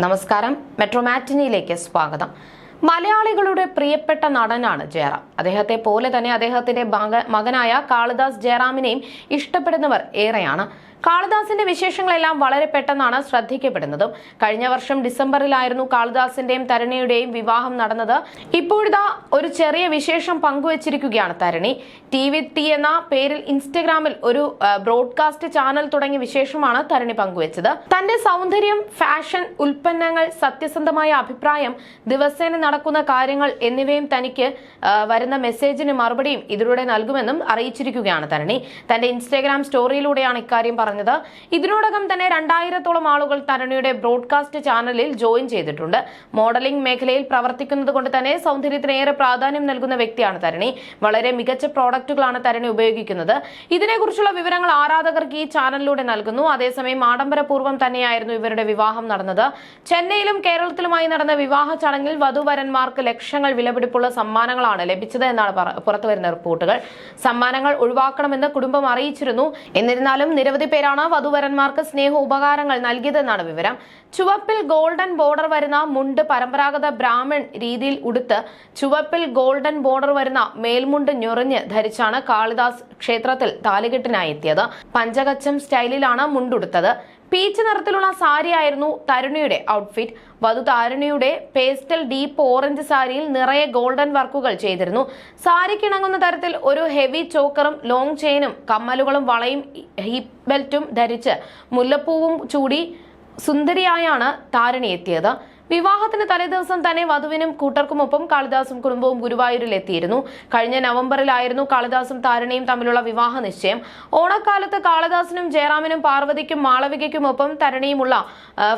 നമസ്കാരം. മെട്രോ മാറ്റിനിയിലേക്ക് സ്വാഗതം. മലയാളികളുടെ പ്രിയപ്പെട്ട നടനാണ് ജയറാം. അദ്ദേഹത്തെ പോലെ തന്നെ അദ്ദേഹത്തിന്റെ മകനായ കാളിദാസ് ജയറാമിനെയും ഇഷ്ടപ്പെടുന്നവർ ഏറെയാണ്. കാളിദാസിന്റെ വിശേഷങ്ങളെല്ലാം വളരെ പെട്ടെന്നാണ് ശ്രദ്ധിക്കപ്പെടുന്നതും. കഴിഞ്ഞ വർഷം ഡിസംബറിലായിരുന്നു കാളിദാസിന്റെയും തരുണിയുടെയും വിവാഹം നടന്നത്. ഇപ്പോഴിതാ ഒരു ചെറിയ വിശേഷം പങ്കുവച്ചിരിക്കുകയാണ് തരുണി. TV എന്ന പേരിൽ ഇൻസ്റ്റഗ്രാമിൽ ഒരു ബ്രോഡ്കാസ്റ്റ് ചാനൽ തുടങ്ങിയ വിശേഷമാണ് തരുണി പങ്കുവച്ചത്. തന്റെ സൗന്ദര്യം, ഫാഷൻ, ഉൽപ്പന്നങ്ങൾ, സത്യസന്ധമായ അഭിപ്രായം, ദിവസേന നടക്കുന്ന കാര്യങ്ങൾ എന്നിവയും തനിക്ക് വരുന്ന മെസ്സേജിന് മറുപടിയും ഇതിലൂടെ നൽകുമെന്നും അറിയിച്ചിരിക്കുകയാണ് തരുണി. തന്റെ ഇൻസ്റ്റഗ്രാം സ്റ്റോറിയിലൂടെയാണ് ഇക്കാര്യം പറഞ്ഞത്. ഇതിനോടകം തന്നെ 2000-ഓളം ആളുകൾ തരുണിയുടെ ബ്രോഡ്കാസ്റ്റ് ചാനലിൽ ജോയിൻ ചെയ്തിട്ടുണ്ട്. മോഡലിംഗ് മേഖലയിൽ പ്രവർത്തിക്കുന്നത് കൊണ്ട് തന്നെ സൗന്ദര്യത്തിന് ഏറെ പ്രാധാന്യം നൽകുന്ന വ്യക്തിയാണ് തരുണി. വളരെ മികച്ച പ്രോഡക്റ്റുകളാണ് തരുണി ഉപയോഗിക്കുന്നത്. ഇതിനെക്കുറിച്ചുള്ള വിവരങ്ങൾ ആരാധകർക്ക് ഈ ചാനലിലൂടെ നൽകുന്നു. അതേസമയം ആഡംബരപൂർവ്വം തന്നെയായിരുന്നു ഇവരുടെ വിവാഹം നടന്നത്. ചെന്നൈയിലും കേരളത്തിലുമായി നടന്ന വിവാഹ ചടങ്ങിൽ വധുവരന്മാർക്ക് ലക്ഷങ്ങൾ വിലപിടിപ്പുള്ള സമ്മാനങ്ങളാണ് ലഭിച്ചത് എന്നാണ് പുറത്തുവരുന്ന റിപ്പോർട്ടുകൾ. സമ്മാനങ്ങൾ ഒഴിവാക്കണമെന്ന് കുടുംബം അറിയിച്ചിരുന്നു. എന്നിരുന്നാലും നിരവധി പേരാണ് വധുവരന്മാർക്ക് സ്നേഹ ഉപകാരങ്ങൾ നൽകിയതെന്നാണ് വിവരം. ചുവപ്പിൽ ഗോൾഡൻ ബോർഡർ വരുന്ന മുണ്ട് പരമ്പരാഗത ബ്രാഹ്മൺ രീതിയിൽ ഉടുത്ത് ചുവപ്പിൽ ഗോൾഡൻ ബോർഡർ വരുന്ന മേൽമുണ്ട് ഞൊറിഞ്ഞ് ധരിച്ചാണ് കാളിദാസ് ക്ഷേത്രത്തിൽ താലികെട്ടിനായി എത്തിയത്. പഞ്ചകച്ചം സ്റ്റൈലിലാണ് മുണ്ടുടുത്തത്. പീച്ച് നിറത്തിലുള്ള സാരിയായിരുന്നു തരുണിയുടെ ഔട്ട്ഫിറ്റ്. വധു താരുണിയുടെ പേസ്റ്റൽ ഡീപ്പ് ഓറഞ്ച് സാരിയിൽ നിറയെ ഗോൾഡൻ വർക്കുകൾ ചെയ്തിരുന്നു. സാരിക്കിണങ്ങുന്ന തരത്തിൽ ഒരു ഹെവി ചോക്കറും ലോങ് ചെയിനും കമ്മലുകളും വളയും ഹിപ്പ് ബെൽറ്റും ധരിച്ച് മുല്ലപ്പൂവും ചൂടി സുന്ദരിയായാണ് താരുണി എത്തിയത്. വിവാഹത്തിന് തലേദിവസം തന്നെ വധുവിനും കൂട്ടർക്കുമൊപ്പം കാളിദാസും കുടുംബവും ഗുരുവായൂരിൽ എത്തിയിരുന്നു. കഴിഞ്ഞ നവംബറിലായിരുന്നു കാളിദാസും താരുണിയും തമ്മിലുള്ള വിവാഹ നിശ്ചയം. ഓണക്കാലത്ത് കാളിദാസിനും ജയറാമിനും പാർവതിക്കും മാളവികയ്ക്കുമൊപ്പം തരുണിയുമുള്ള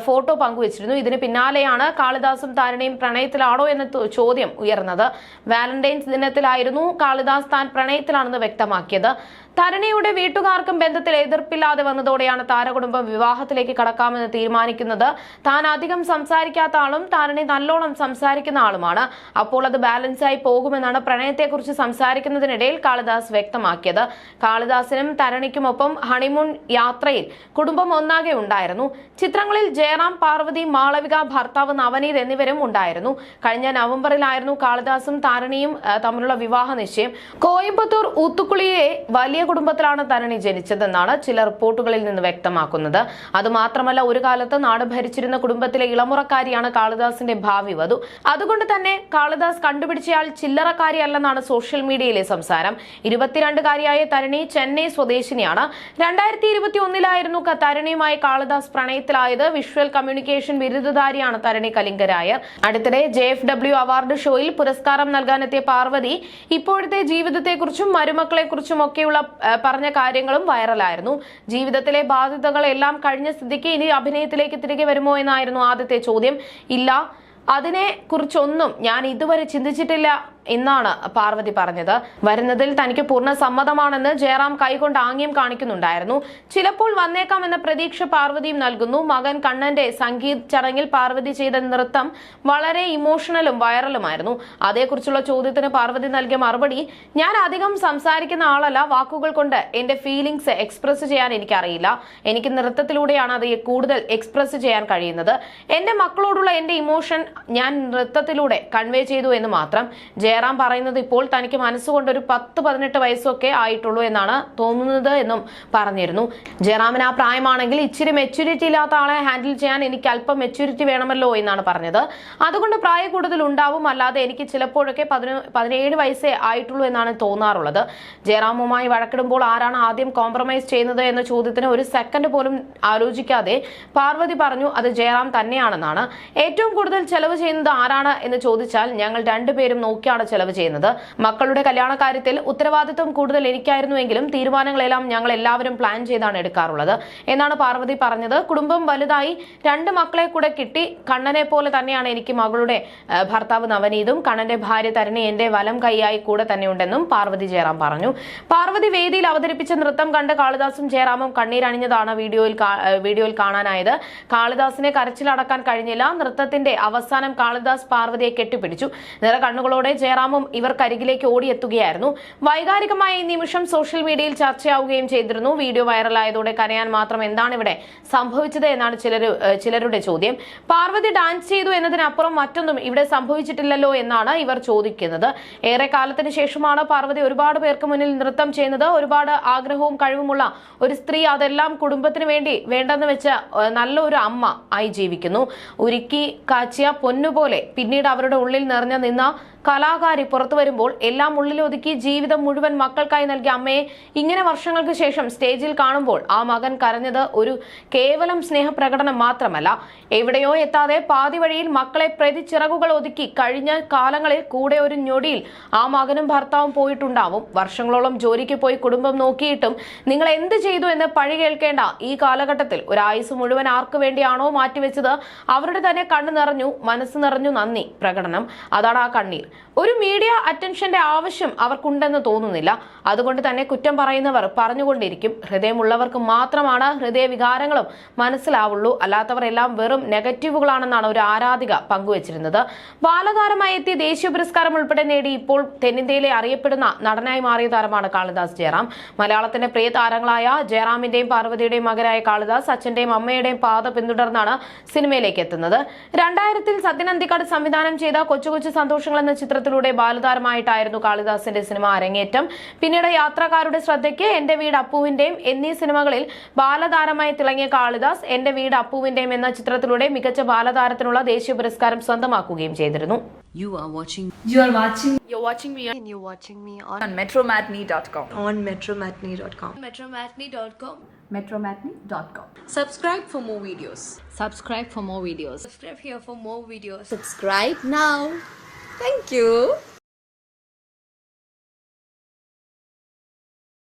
ഫോട്ടോ പങ്കുവച്ചിരുന്നു. ഇതിന് പിന്നാലെയാണ് കാളിദാസും താരുണിയും പ്രണയത്തിലാണോ എന്ന ചോദ്യം ഉയർന്നത്. വാലന്റൈൻസ് ദിനത്തിലായിരുന്നു കാളിദാസ് താൻ പ്രണയത്തിലാണെന്ന് വ്യക്തമാക്കിയത്. തരുണിയുടെ വീട്ടുകാർക്കും ബന്ധത്തിൽ എതിർപ്പില്ലാതെ വന്നതോടെയാണ് താരകുടുംബം വിവാഹത്തിലേക്ക് കടക്കാമെന്ന് തീരുമാനിക്കുന്നത്. താൻ അധികം സംസാരിക്കാത്ത ആളും താരുണി നല്ലോണം സംസാരിക്കുന്ന ആളുമാണ്. അപ്പോൾ അത് ബാലൻസായി പോകുമെന്നാണ് പ്രണയത്തെക്കുറിച്ച് സംസാരിക്കുന്നതിനിടയിൽ കാളിദാസ് വ്യക്തമാക്കിയത്. കാളിദാസിനും തരുണിക്കുമൊപ്പം ഹണിമൂൺ യാത്രയിൽ കുടുംബം ഒന്നാകെ ഉണ്ടായിരുന്നു. ചിത്രങ്ങളിൽ ജയറാം, പാർവതി, മാളവിക, ഭർത്താവ് നവനീത് എന്നിവരും ഉണ്ടായിരുന്നു. കഴിഞ്ഞ നവംബറിലായിരുന്നു കാളിദാസും താരുണിയും തമ്മിലുള്ള വിവാഹ നിശ്ചയം. കോയമ്പത്തൂർ ഊത്തുക്കുളിയിലെ വലിയ കുടുംബത്തിലാണ് തരുണി ജനിച്ചതെന്നാണ് ചില റിപ്പോർട്ടുകളിൽ നിന്ന് വ്യക്തമാക്കുന്നത്. അതുമാത്രമല്ല, ഒരു കാലത്ത് നാട് ഭരിച്ചിരുന്ന കുടുംബത്തിലെ ഇളമുറക്കാരിയാണ് കാളിദാസിന്റെ ഭാവി വധു. അതുകൊണ്ട് തന്നെ കാളിദാസ് കണ്ടുപിടിച്ചയാൾ ചില്ലറക്കാരിയല്ലെന്നാണ് സോഷ്യൽ മീഡിയയിലെ സംസാരം. 22-കാരിയായ തരുണി ചെന്നൈ സ്വദേശിനിയാണ്. 2021-ലായിരുന്നു തരുണിയുമായി കാളിദാസ് പ്രണയത്തിലായത്. വിഷ്വൽ കമ്മ്യൂണിക്കേഷൻ ബിരുദധാരിയാണ് തരുണി കലിംഗരായർ. അടുത്തിടെ JFW അവാർഡ് ഷോയിൽ പുരസ്കാരം നൽകാനെത്തിയ പാർവതി ഇപ്പോഴത്തെ ജീവിതത്തെക്കുറിച്ചും മരുമക്കളെക്കുറിച്ചും ഒക്കെയുള്ള പറഞ്ഞ കാര്യങ്ങളും വൈറലായിരുന്നു. ജീവിതത്തിലെ ബാധ്യതകൾ എല്ലാം കഴിഞ്ഞ സ്ഥിതിക്ക് ഇനി അഭിനയത്തിലേക്ക് തിരികെ വരുമോ എന്നായിരുന്നു ആദ്യത്തെ ചോദ്യം. ഇല്ല, അതിനെ കുറിച്ചൊന്നും ഞാൻ ഇതുവരെ ചിന്തിച്ചിട്ടില്ല എന്നാണ് പാർവതി പറഞ്ഞത്. വരുന്നതിൽ തനിക്ക് പൂർണ്ണ സമ്മതമാണെന്ന് ജയറാം കൈകൊണ്ട് ആംഗ്യം കാണിക്കുന്നുണ്ടായിരുന്നു. ചിലപ്പോൾ വന്നേക്കാം എന്ന പ്രതീക്ഷ പാർവതിയും നൽകുന്നു. മകൻ കണ്ണന്റെ സംഗീത് ചടങ്ങിൽ പാർവതി ചെയ്ത നൃത്തം വളരെ ഇമോഷണലും വൈറലുമായിരുന്നു. അതേക്കുറിച്ചുള്ള ചോദ്യത്തിന് പാർവതി നൽകിയ മറുപടി, ഞാൻ അധികം സംസാരിക്കുന്ന ആളല്ല. വാക്കുകൾ കൊണ്ട് എന്റെ ഫീലിംഗ്സ് എക്സ്പ്രസ് ചെയ്യാൻ എനിക്കറിയില്ല. എനിക്ക് നൃത്തത്തിലൂടെയാണ് അത് കൂടുതൽ എക്സ്പ്രസ് ചെയ്യാൻ കഴിയുന്നത്. എന്റെ മക്കളോടുള്ള എന്റെ ഇമോഷൻ ഞാൻ നൃത്തത്തിലൂടെ കൺവേ ചെയ്തു എന്ന് മാത്രം. ജയറാം പറയുന്നത് ഇപ്പോൾ തനിക്ക് മനസ്സുകൊണ്ട് ഒരു 10-18 വയസ്സൊക്കെ ആയിട്ടുള്ളൂ എന്നാണ് തോന്നുന്നത് എന്നും പറഞ്ഞിരുന്നു. ജയറാമിന് ആ പ്രായമാണെങ്കിൽ ഇച്ചിരി മെച്യൂരിറ്റി ഇല്ലാത്ത ആളെ ഹാൻഡിൽ ചെയ്യാൻ എനിക്ക് അല്പം മെച്യൂരിറ്റി വേണമല്ലോ എന്നാണ് പറഞ്ഞത്. അതുകൊണ്ട് പ്രായ കൂടുതൽ ഉണ്ടാവും, അല്ലാതെ എനിക്ക് ചിലപ്പോഴൊക്കെ 17 വയസ്സേ ആയിട്ടുള്ളൂ എന്നാണ് തോന്നാറുള്ളത്. ജയറാമുമായി വഴക്കിടുമ്പോൾ ആരാണ് ആദ്യം കോംപ്രമൈസ് ചെയ്യുന്നത് എന്ന ചോദ്യത്തിന് ഒരു സെക്കൻഡ് പോലും ആലോചിക്കാതെ പാർവതി പറഞ്ഞു അത് ജയറാം തന്നെയാണെന്നാണ്. ഏറ്റവും കൂടുതൽ ചെലവ് ചെയ്യുന്നത് ആരാണ് എന്ന് ചോദിച്ചാൽ ഞങ്ങൾ രണ്ടുപേരും നോക്കിയാണ് ചെലവ് ചെയ്യുന്നത്. മക്കളുടെ കല്യാണ കാര്യത്തിൽ ഉത്തരവാദിത്വം കൂടുതൽ എനിക്കായിരുന്നുവെങ്കിലും തീരുമാനങ്ങളെല്ലാം ഞങ്ങൾ എല്ലാവരും പ്ലാൻ ചെയ്താണ് എടുക്കാറുള്ളത് എന്നാണ് പാർവതി പറഞ്ഞത്. കുടുംബം വലുതായി 2 മക്കളെ കൂടെ കിട്ടി. കണ്ണനെ പോലെ തന്നെയാണ് എനിക്ക് മകളുടെ ഭർത്താവ് നവനീതും. കണ്ണന്റെ ഭാര്യ തരുണി എന്റെ വലം കൈയായി കൂടെ തന്നെയുണ്ടെന്നും പാർവതി ജയറാം പറഞ്ഞു. പാർവതി വേദിയിൽ അവതരിപ്പിച്ച നൃത്തം കണ്ട് കാളിദാസും ജയറാമും കണ്ണീരണിഞ്ഞതാണ് വീഡിയോയിൽ കാണാനായത്. കാളിദാസിനെ കരച്ചിലടക്കാൻ കഴിഞ്ഞില്ല. നൃത്തത്തിന്റെ അവസാനം കാളിദാസ് പാർവതിയെ കെട്ടിപ്പിടിച്ചു. നിറ കണ്ണുകളോടെ ജയറാമും ഇവർക്കരികിലേക്ക് ഓടിയെത്തുകയായിരുന്നു. വൈകാരികമായ ഈ നിമിഷം സോഷ്യൽ മീഡിയയിൽ ചർച്ചയാവുകയും ചെയ്തിരുന്നു. വീഡിയോ വൈറലായതോടെ കരയാൻ മാത്രം എന്താണ് ഇവിടെ സംഭവിച്ചത് എന്നാണ് ചിലരുടെ ചോദ്യം. പാർവതി ഡാൻസ് ചെയ്തു എന്നതിനപ്പുറം മറ്റൊന്നും ഇവിടെ സംഭവിച്ചിട്ടില്ലല്ലോ എന്നാണ് ഇവർ ചോദിക്കുന്നത്. ഏറെ കാലത്തിന് ശേഷമാണ് പാർവതി ഒരുപാട് പേർക്ക് മുന്നിൽ നൃത്തം ചെയ്യുന്നത്. ഒരുപാട് ആഗ്രഹവും കഴിവുമുള്ള ഒരു സ്ത്രീ, അതെല്ലാം കുടുംബത്തിന് വേണ്ടി വേണ്ടെന്ന് വെച്ച നല്ലൊരു അമ്മ ആയി ജീവിക്കുന്നു. ഉരുക്കി കാച്ചിയ പൊന്നുപോലെ പിന്നീട് അവരുടെ ഉള്ളിൽ നിറഞ്ഞു നിന്ന കലാകാരി പുറത്തു വരുമ്പോൾ എല്ലാം ഉള്ളിലൊതുക്കി ജീവിതം മുഴുവൻ മക്കൾക്കായി നൽകിയ അമ്മയെ ഇങ്ങനെ വർഷങ്ങൾക്ക് ശേഷം സ്റ്റേജിൽ കാണുമ്പോൾ ആ മകൻ കരഞ്ഞത് ഒരു കേവലം സ്നേഹപ്രകടനം മാത്രമല്ല. എവിടെയോ എത്താതെ പാതി വഴിയിൽ മക്കളെ പ്രതി ചിറകുകൾ ഒതുക്കി കഴിഞ്ഞ കാലങ്ങളിൽ കൂടെ ഒരു ഞൊടിയിൽ ആ മകനും ഭർത്താവും പോയിട്ടുണ്ടാവും. വർഷങ്ങളോളം ജോലിക്ക് പോയി കുടുംബം നോക്കിയിട്ടും നിങ്ങൾ എന്ത് ചെയ്തു എന്ന് പഴി കേൾക്കേണ്ട ഈ കാലഘട്ടത്തിൽ ഒരു ആയുസ് മുഴുവൻ ആർക്കു വേണ്ടിയാണോ മാറ്റിവെച്ചത് അവരുടെ തന്നെ കണ്ണു നിറഞ്ഞു, മനസ്സ് നിറഞ്ഞു നന്ദി പ്രകടനം. അതാണ് ആ കണ്ണീർ. ഒരു മീഡിയ അറ്റൻഷന്റെ ആവശ്യം അവർക്കുണ്ടെന്ന് തോന്നുന്നില്ല. അതുകൊണ്ട് തന്നെ കുറ്റം പറയുന്നവർ പറഞ്ഞുകൊണ്ടിരിക്കും. ഹൃദയമുള്ളവർക്ക് മാത്രമാണ് ഹൃദയവികാരങ്ങളും മനസ്സിലാവുള്ളൂ. അല്ലാത്തവർ എല്ലാം വെറും നെഗറ്റീവുകളാണെന്നാണ് ഒരു ആരാധിക പങ്കുവച്ചിരുന്നത്. ബാലതാരമായി എത്തി ദേശീയ പുരസ്കാരം ഉൾപ്പെടെ നേടി ഇപ്പോൾ തെന്നിന്ത്യയിലെ അറിയപ്പെടുന്ന നടനായി മാറിയ താരമാണ് കാളിദാസ് ജയറാം. മലയാളത്തിന്റെ പ്രിയ താരങ്ങളായ ജയറാമിന്റെയും പാർവതിയുടെയും മകനായ കാളിദാസ് അച്ഛന്റെയും അമ്മയുടെയും പാത പിന്തുടർന്നാണ് സിനിമയിലേക്ക് എത്തുന്നത്. 2000 സത്യൻ അന്തിക്കാട് സംവിധാനം ചെയ്ത കൊച്ചു കൊച്ചു സന്തോഷങ്ങൾ എന്ന ചിത്രത്തിലൂടെ ബാലതാരമായിട്ടായിരുന്നു കാളിദാസിന്റെ സിനിമ അരങ്ങേറ്റം. പിന്നീട് യാത്രക്കാരുടെ ശ്രദ്ധയ്ക്ക് എന്റെ വീട് അപ്പുവിന്റെയും എന്നീ സിനിമകളിൽ ബാലതാരമായി തിളങ്ങിയ കാളിദാസ് എന്റെ വീട് അപ്പുവിന്റെയും എന്ന ചിത്രത്തിലൂടെ മികച്ച ബാലതാരത്തിനുള്ള ദേശീയ പുരസ്കാരം സ്വന്തമാക്കുകയും ചെയ്തിരുന്നു. You're watching me on metromatney.com. metromatney.com. Subscribe for more videos. Subscribe here for more videos. Subscribe now. Thank you.